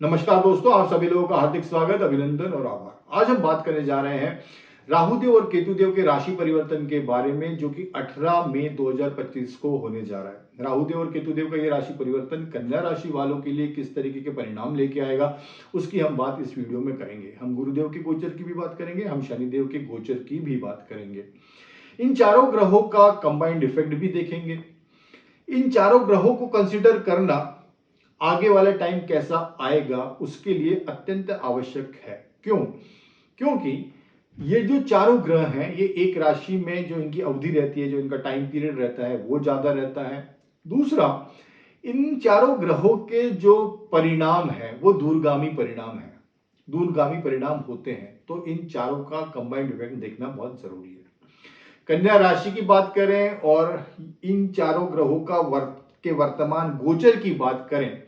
नमस्कार दोस्तों, आप सभी लोगों का हार्दिक स्वागत, अभिनंदन और आभार। आज हम बात करने जा रहे हैं राहुदेव और केतुदेव के राशि परिवर्तन के बारे में, जो कि 18 मई 2025 को होने जा रहा है। राहुदेव और केतुदेव का ये राशि परिवर्तन कन्या राशि वालों के लिए किस तरीके के परिणाम लेके आएगा, उसकी हम बात इस वीडियो में करेंगे। हम गुरुदेव के गोचर की भी बात करेंगे, हम शनिदेव के गोचर की भी बात करेंगे। इन चारों ग्रहों का कंबाइंड इफेक्ट भी देखेंगे। इन चारों ग्रहों को कंसिडर करना आगे वाला टाइम कैसा आएगा उसके लिए अत्यंत आवश्यक है। क्यों? क्योंकि ये जो चारों ग्रह हैं, ये एक राशि में जो इनकी अवधि रहती है, जो इनका टाइम पीरियड रहता है, वो ज्यादा रहता है। दूसरा, इन चारों ग्रहों के जो परिणाम है वो दूरगामी परिणाम है, दूरगामी परिणाम होते हैं। तो इन चारों का कंबाइंड इफेक्ट देखना बहुत जरूरी है। कन्या राशि की बात करें और इन चारों ग्रहों का वर्तमान गोचर की बात करें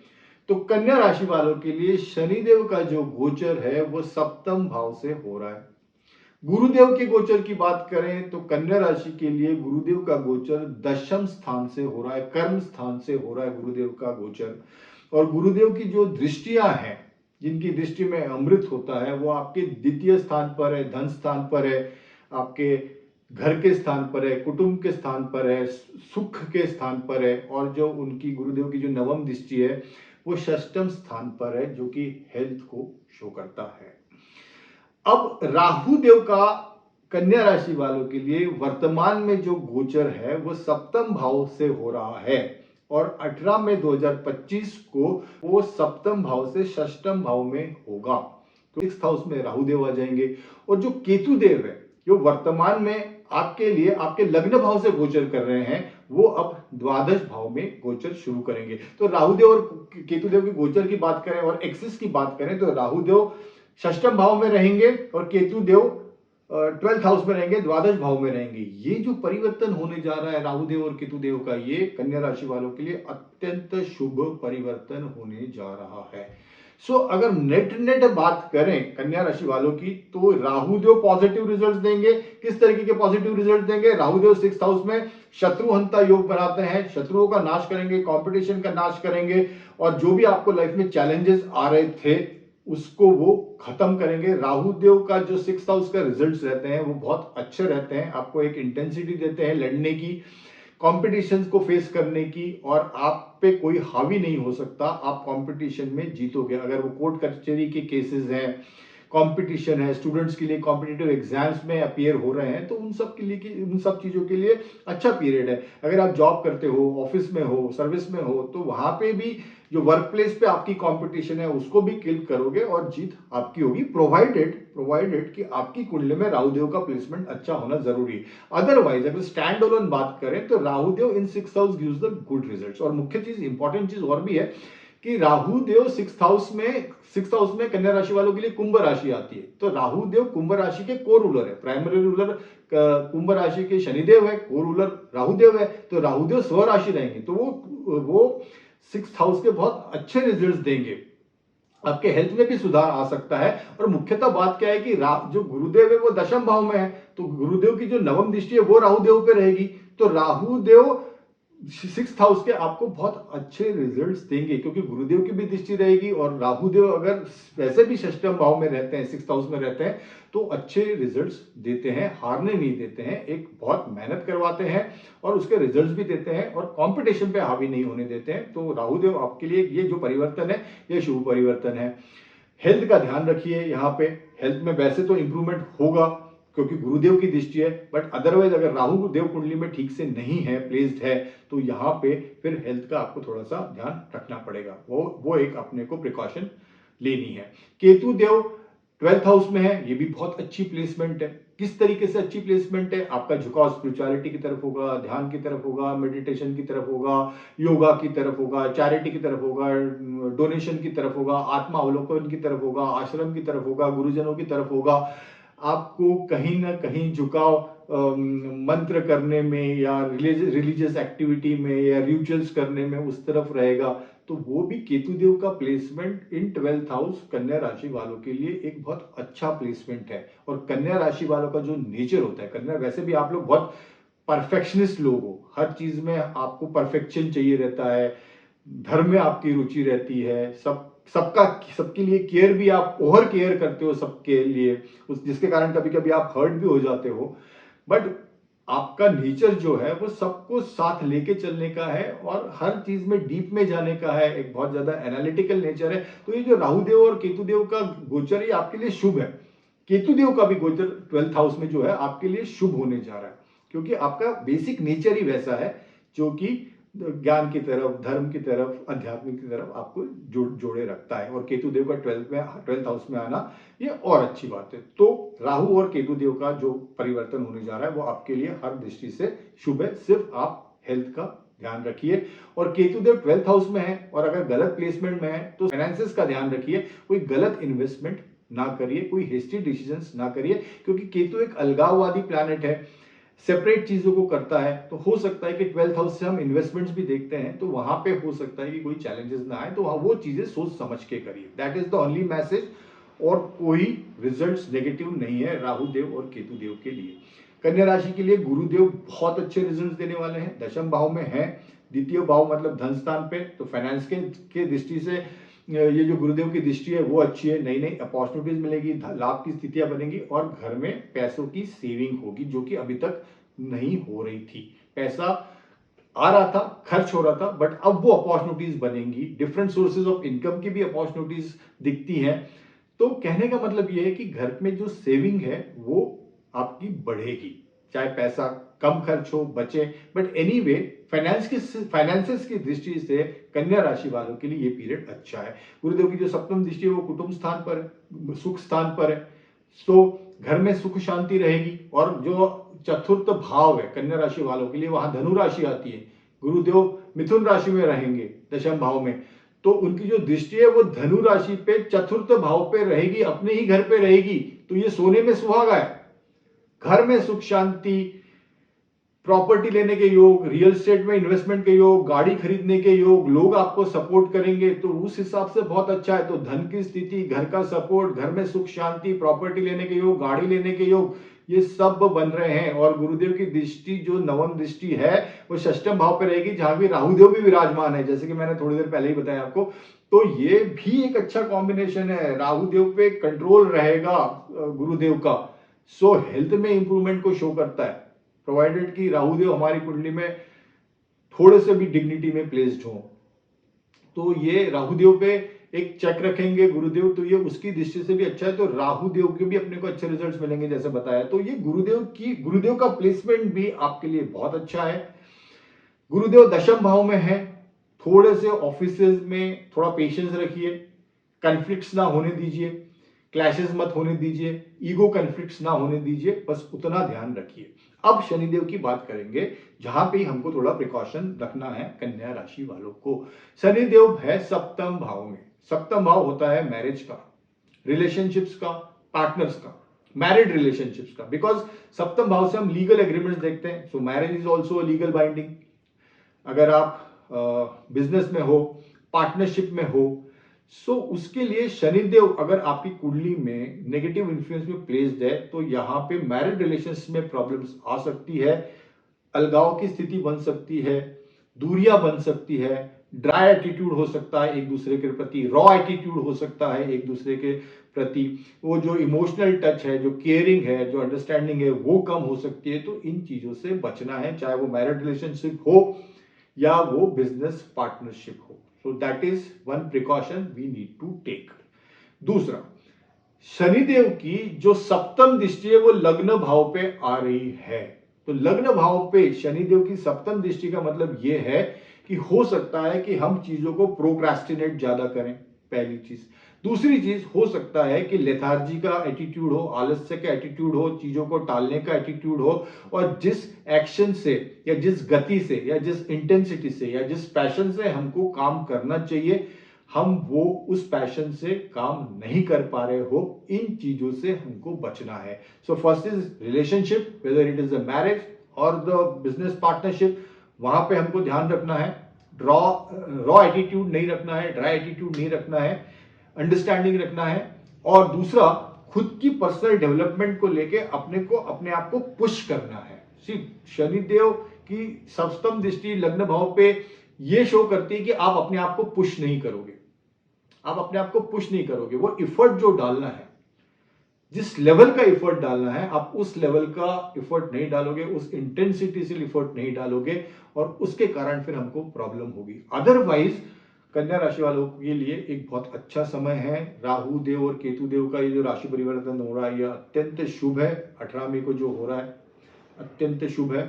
तो कन्या राशि वालों के लिए शनिदेव का जो गोचर है वो सप्तम भाव से हो रहा है। गुरुदेव के गोचर की बात करें तो कन्या राशि के लिए गुरुदेव का गोचर दशम स्थान से हो रहा है, कर्म स्थान से हो रहा है गुरुदेव का गोचर। और गुरुदेव की जो दृष्टियां हैं, जिनकी दृष्टि में अमृत होता है, वो आपके द्वितीय स्थान पर है, धन स्थान पर है, आपके घर के स्थान पर है, कुटुंब के स्थान पर है, सुख के स्थान पर है। और जो उनकी गुरुदेव की जो नवम दृष्टि है वो षष्टम स्थान पर है, जो कि हेल्थ को शो करता है। अब राहु देव का कन्या राशि वालों के लिए वर्तमान में जो गोचर है वो सप्तम भाव से हो रहा है और 18 मई 2025 को वो सप्तम भाव से षष्टम भाव में होगा। तो 6th हाउस में राहु देव आ जाएंगे। और जो केतु देव है, जो वर्तमान में आपके लिए आपके लग्न भाव से गोचर कर रहे हैं, वो अब द्वादश भाव में गोचर शुरू करेंगे। तो राहुदेव और केतुदेव के गोचर की बात करें और एक्सिस की बात करें तो राहुदेव षष्टम भाव में रहेंगे और केतुदेव 12th हाउस में रहेंगे, द्वादश भाव में रहेंगे। ये जो परिवर्तन होने जा रहा है राहुदेव और केतुदेव का, ये कन्या राशि वालों के लिए अत्यंत शुभ परिवर्तन होने जा रहा है। अगर नेट बात करें कन्या राशि वालों की, तो राहुदेव पॉजिटिव रिजल्ट्स देंगे। किस तरीके के पॉजिटिव रिजल्ट देंगे? राहुदेव 6th हाउस में शत्रुहंता योग बनाते हैं, शत्रुओं का नाश करेंगे, कंपटीशन का नाश करेंगे और जो भी आपको लाइफ में चैलेंजेस आ रहे थे उसको वो खत्म करेंगे। राहुदेव का जो 6th हाउस का रिजल्ट्स रहते हैं वो बहुत अच्छे रहते हैं, आपको एक इंटेंसिटी देते हैं लड़ने की, कॉम्पिटिशन को फेस करने की, और आप पे कोई हावी नहीं हो सकता, आप कंपटीशन में जीतोगे। अगर वो कोर्ट कचहरी के केसेस हैं, कंपटीशन है, स्टूडेंट्स के लिए कॉम्पिटिटिव एग्जाम्स में अपीयर हो रहे हैं, तो उन सब के लिए, उन सब चीजों के लिए अच्छा पीरियड है। अगर आप जॉब करते हो, ऑफिस में हो, सर्विस में हो, तो वहां पे भी जो वर्क प्लेस पे आपकी कंपटीशन है उसको भी किल करोगे और जीत आपकी होगी, प्रोवाइडेड कि आपकी कुंडली में राहुदेव का प्लेसमेंट अच्छा होना जरूरी है। अदरवाइज अगर स्टैंड अलोन बात करें तो राहुदेव इन 6th house gives the good results. और मुख्य चीज, इंपॉर्टेंट चीज और भी है कि राहुदेव 6th हाउस में कन्या राशि वालों के लिए कुंभ राशि आती है। तो राहुदेव कुंभ राशि के को रूलर है, प्राइमरी रूलर कुंभ राशि के शनिदेव है, को रूलर राहुदेव है। तो राहुदेव स्वराशि रहेंगे तो वो 6th हाउस के बहुत अच्छे रिजल्ट्स देंगे, आपके हेल्थ में भी सुधार आ सकता है। और मुख्यतः बात क्या है कि जो गुरुदेव है वो दशम भाव में है, तो गुरुदेव की जो नवम दृष्टि है वो राहुदेव पे रहेगी। तो राहुदेव 6th हाउस के आपको बहुत अच्छे रिजल्ट्स देंगे, क्योंकि गुरुदेव की भी दृष्टि रहेगी और राहुदेव अगर वैसे भी षष्टम भाव में रहते हैं, 6th हाउस में रहते हैं, तो अच्छे रिजल्ट्स देते हैं, हारने नहीं देते हैं, एक बहुत मेहनत करवाते हैं और उसके रिजल्ट्स भी देते हैं और कंपटीशन पे हावी नहीं होने देते हैं। तो राहुदेव आपके लिए ये जो परिवर्तन है ये शुभ परिवर्तन है। हेल्थ का ध्यान रखिए, यहाँ पे हेल्थ में वैसे तो इंप्रूवमेंट होगा क्योंकि गुरुदेव की दृष्टि है, बट अदरवाइज अगर राहु देव कुंडली में ठीक से नहीं है, प्लेस्ड है, तो यहाँ पे फिर हेल्थ का आपको थोड़ा सा ध्यान रखना पड़ेगा। वो एक अपने को प्रिकॉशन लेनी है। केतु देव 12th हाउस में है, ये भी बहुत अच्छी प्लेसमेंट है। किस तरीके से अच्छी प्लेसमेंट है? आपका झुकाव स्पिरिचुअलिटी की तरफ होगा, ध्यान की तरफ होगा, मेडिटेशन की तरफ होगा, योगा की तरफ होगा, चैरिटी की तरफ होगा, डोनेशन की तरफ होगा, आत्मा अवलोकन की तरफ होगा, आश्रम की तरफ होगा, गुरुजनों की तरफ होगा। आपको कहीं ना कहीं झुकाव मंत्र करने में या रिलीजियस एक्टिविटी में या रिचुअल्स करने में उस तरफ रहेगा। तो वो भी केतुदेव का प्लेसमेंट इन 12th हाउस कन्या राशि वालों के लिए एक बहुत अच्छा प्लेसमेंट है। और कन्या राशि वालों का जो नेचर होता है, कन्या वैसे भी आप लोग बहुत परफेक्शनिस्ट लोग हो, हर चीज में आपको परफेक्शन चाहिए रहता है, धर्म में आपकी रुचि रहती है, सब सबका सबके लिए केयर भी आप ओवर केयर करते हो सबके लिए, उस जिसके कारण कभी कभी आप हर्ट भी हो जाते हो। बट आपका नेचर जो है वो सबको साथ लेके चलने का है और हर चीज में डीप में जाने का है, एक बहुत ज्यादा एनालिटिकल नेचर है। तो ये जो राहु देव और केतु देव का गोचर ये आपके लिए शुभ है। केतु देव का भी गोचर 12th हाउस में जो है आपके लिए शुभ होने जा रहा है, क्योंकि आपका बेसिक नेचर ही वैसा है जो कि ज्ञान की तरफ, धर्म की तरफ, अध्यात्म की तरफ आपको जोड़े रखता है। और केतु देव का 12th हाउस में आना ये और अच्छी बात है। तो राहु और केतु देव का जो परिवर्तन होने जा रहा है वो आपके लिए हर दृष्टि से शुभ है। सिर्फ आप हेल्थ का ध्यान रखिए। और केतु देव 12th हाउस में है और अगर गलत प्लेसमेंट में है तो फाइनेंसेस का ध्यान रखिए, कोई गलत इन्वेस्टमेंट ना करिए, कोई हेस्टी डिसीजंस ना करिए, क्योंकि केतु एक अलगाववादी प्लैनेट है, सेपरेट चीजों को करता है। तो हो सकता है कि 12th हाउस से हम इन्वेस्टमेंट्स भी देखते हैं तो वहां पे हो सकता है कि कोई चैलेंजेस ना आए, तो वो चीजें सोच समझ के करिए। That is the only message. और कोई रिजल्ट्स नेगेटिव नहीं है राहु देव और केतु देव के लिए। कन्या राशि के लिए गुरुदेव बहुत अच्छे रिजल्ट्स देने वाले हैं, दशम भाव में है, द्वितीय भाव मतलब धन स्थान पे। तो फाइनेंस के दृष्टि से ये जो गुरुदेव की दृष्टि है वो अच्छी है, नई नई अपॉर्चुनिटीज मिलेगी, लाभ की स्थितियां बनेंगी और घर में पैसों की सेविंग होगी जो कि अभी तक नहीं हो रही थी। पैसा आ रहा था, खर्च हो रहा था, बट अब वो अपॉर्चुनिटीज बनेंगी, डिफरेंट सोर्सेज ऑफ इनकम की भी अपॉर्चुनिटीज दिखती हैं। तो कहने का मतलब ये है कि घर में जो सेविंग है वो आपकी बढ़ेगी, चाहे पैसा कम खर्च हो, बचे, बट एनीवे फाइनेंसेस की दृष्टि से कन्या राशि वालों के लिए ये पीरियड अच्छा है। गुरुदेव की जो सप्तम दृष्टि है वो कुटुंब स्थान पर है, सुख स्थान पर है, तो घर में सुख शांति रहेगी। और जो चतुर्थ भाव है कन्या राशि वालों के लिए वहां धनु राशि आती है, गुरुदेव मिथुन राशि में रहेंगे दशम भाव में, तो उनकी जो दृष्टि है वो धनु राशि पे चतुर्थ भाव पे रहेगी, अपने ही घर पे रहेगी। तो ये सोने में सुहागा है, घर में सुख शांति, प्रॉपर्टी लेने के योग, रियल स्टेट में इन्वेस्टमेंट के योग, गाड़ी खरीदने के योग, लोग आपको सपोर्ट करेंगे, तो उस हिसाब से बहुत अच्छा है। तो धन की स्थिति, घर का सपोर्ट, घर में सुख शांति, प्रॉपर्टी लेने के योग, गाड़ी लेने के योग, ये सब बन रहे हैं। और गुरुदेव की दृष्टि जो नवम दृष्टि है वो षष्ठम भाव पे रहेगी, जहां भी राहुदेव भी विराजमान है, जैसे कि मैंने थोड़ी देर पहले ही बताया आपको। तो ये भी एक अच्छा कॉम्बिनेशन है, राहुदेव पे कंट्रोल रहेगा गुरुदेव का। सो हेल्थ में इंप्रूवमेंट को शो करता है, प्रोवाइडेड कि राहुदेव हमारी कुंडली में थोड़े से भी डिग्निटी में प्लेस्ड हो। तो ये राहुदेव पे एक चेक रखेंगे गुरुदेव, तो ये उसकी दृष्टि से भी अच्छा है। तो राहुदेव के भी अपने को अच्छे रिजल्ट्स मिलेंगे जैसे बताया। तो ये गुरुदेव का प्लेसमेंट भी आपके लिए बहुत अच्छा है। गुरुदेव दशम भाव में है, थोड़े से ऑफिसेज में थोड़ा पेशेंस रखिए, कन्फ्लिक्ट्स ना होने दीजिए, क्लैशेस मत होने दीजिए, ईगो कन्फ्लिक्ट्स ना होने दीजिए, बस उतना ध्यान रखिए। अब शनिदेव की बात करेंगे, जहां पे हमको थोड़ा प्रिकॉशन रखना है कन्या राशि वालों को। शनिदेव है सप्तम भाव में। सप्तम भाव होता है मैरिज का, रिलेशनशिप्स का, पार्टनर्स का, मैरिड रिलेशनशिप्स का, बिकॉज सप्तम भाव से हम लीगल एग्रीमेंट्स देखते हैं। सो marriage is also legal binding. अगर आप बिजनेस में हो, पार्टनरशिप में हो, सो उसके लिए शनिदेव अगर आपकी कुंडली में नेगेटिव इन्फ्लुएंस में प्लेस्ड है तो यहाँ पे मैरिड रिलेशंस में प्रॉब्लम्स आ सकती है, अलगाव की स्थिति बन सकती है, दूरियां बन सकती है, ड्राई एटीट्यूड हो सकता है एक दूसरे के प्रति, रॉ एटीट्यूड हो सकता है एक दूसरे के प्रति, वो जो इमोशनल टच है, जो केयरिंग है, जो अंडरस्टैंडिंग है वो कम हो सकती है। तो इन चीजों से बचना है, चाहे वो मैरिड रिलेशनशिप हो या वो बिजनेस पार्टनरशिप हो। So that is one precaution we need to take. दूसरा, शनिदेव की जो सप्तम दृष्टि है वो लग्न भाव पे आ रही है। तो लग्न भाव पे शनिदेव की सप्तम दृष्टि का मतलब यह है कि हो सकता है कि हम चीजों को प्रोक्रेस्टिनेट ज्यादा करें, पहली चीज। दूसरी चीज, हो सकता है कि लेथार्जी का एटीट्यूड हो, आलस्य का एटीट्यूड हो, चीजों को टालने का एटीट्यूड हो, और जिस एक्शन से या जिस गति से या जिस इंटेंसिटी से या जिस पैशन से हमको काम करना चाहिए, हम वो उस पैशन से काम नहीं कर पा रहे हो, इन चीजों से हमको बचना है। So first is relationship, whether it is a marriage और द बिजनेस पार्टनरशिप, वहां पे हमको ध्यान रखना है, रॉ एटीट्यूड नहीं रखना है, ड्राई एटीट्यूड नहीं रखना है, अंडरस्टैंडिंग रखना है। और दूसरा, खुद की पर्सनल डेवलपमेंट को लेके अपने आप को पुश करना है। शनिदेव की सप्तम दृष्टि लग्न भाव पे ये शो करती है कि आप अपने आप को पुश नहीं करोगे, आप अपने आप को पुश नहीं करोगे। वो इफर्ट जो डालना है, जिस लेवल का इफर्ट डालना है, आप उस लेवल का इफर्ट नहीं डालोगे, उस इंटेंसिटी से इफर्ट नहीं डालोगे और उसके कारण फिर हमको प्रॉब्लम होगी। अदरवाइज कन्या राशि वालों के लिए एक बहुत अच्छा समय है। राहु देव और केतु देव का ये जो राशि परिवर्तन हो रहा है, यह अत्यंत शुभ है। 18 मई को जो हो रहा है अत्यंत शुभ है।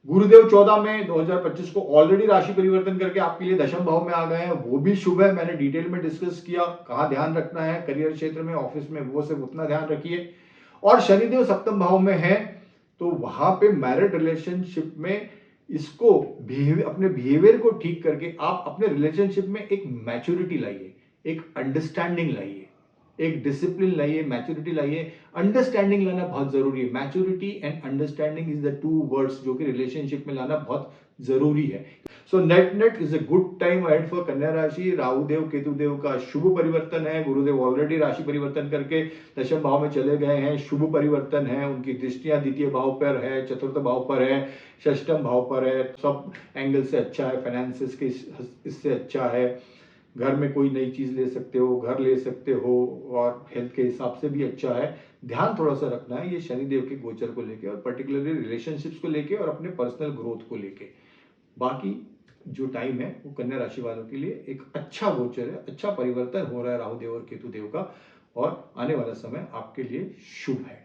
गुरुदेव 14 मई 2025 को ऑलरेडी राशि परिवर्तन करके आपके लिए दशम भाव में आ गए हैं, वो भी शुभ है। मैंने डिटेल में डिस्कस किया कहाँ ध्यान रखना है करियर क्षेत्र में, ऑफिस में, वो सिर्फ उतना ध्यान रखिए। और शनिदेव सप्तम भाव में है, तो वहां पे मैरिड रिलेशनशिप में इसको अपने बिहेवियर को ठीक करके आप अपने रिलेशनशिप में एक मैच्योरिटी लाइए, एक अंडरस्टैंडिंग लाइए, एक डिसिप्लिन लाइए, मैच्योरिटी लाइए। अंडरस्टैंडिंग लाना बहुत जरूरी है। Maturity and understanding is the 2 words जो कि रिलेशनशिप में लाना बहुत जरूरी है। So net is a good time ahead for कन्या राशि। राहु देव केतु देव का शुभ परिवर्तन है। गुरुदेव ऑलरेडी राशि परिवर्तन करके दशम भाव में चले गए हैं, शुभ परिवर्तन है। उनकी दृष्टियां द्वितीय भाव पर है, चतुर्थ भाव पर है, षष्टम भाव पर है, सब एंगल से अच्छा है। फाइनेंसिस के इससे अच्छा है। घर में कोई नई चीज ले सकते हो, घर ले सकते हो, और हेल्थ के हिसाब से भी अच्छा है। ध्यान थोड़ा सा रखना है ये शनिदेव के गोचर को लेके, और पर्टिकुलरली रिलेशनशिप्स को लेके और अपने पर्सनल ग्रोथ को लेके। बाकी जो टाइम है वो कन्या राशि वालों के लिए एक अच्छा गोचर है, अच्छा परिवर्तन हो रहा है राहु देव और केतु देव का, और आने वाला समय आपके लिए शुभ है।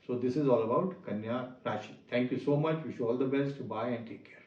So this is all about Kanya rashi. Thank you so much, wish you all the best, bye and take care.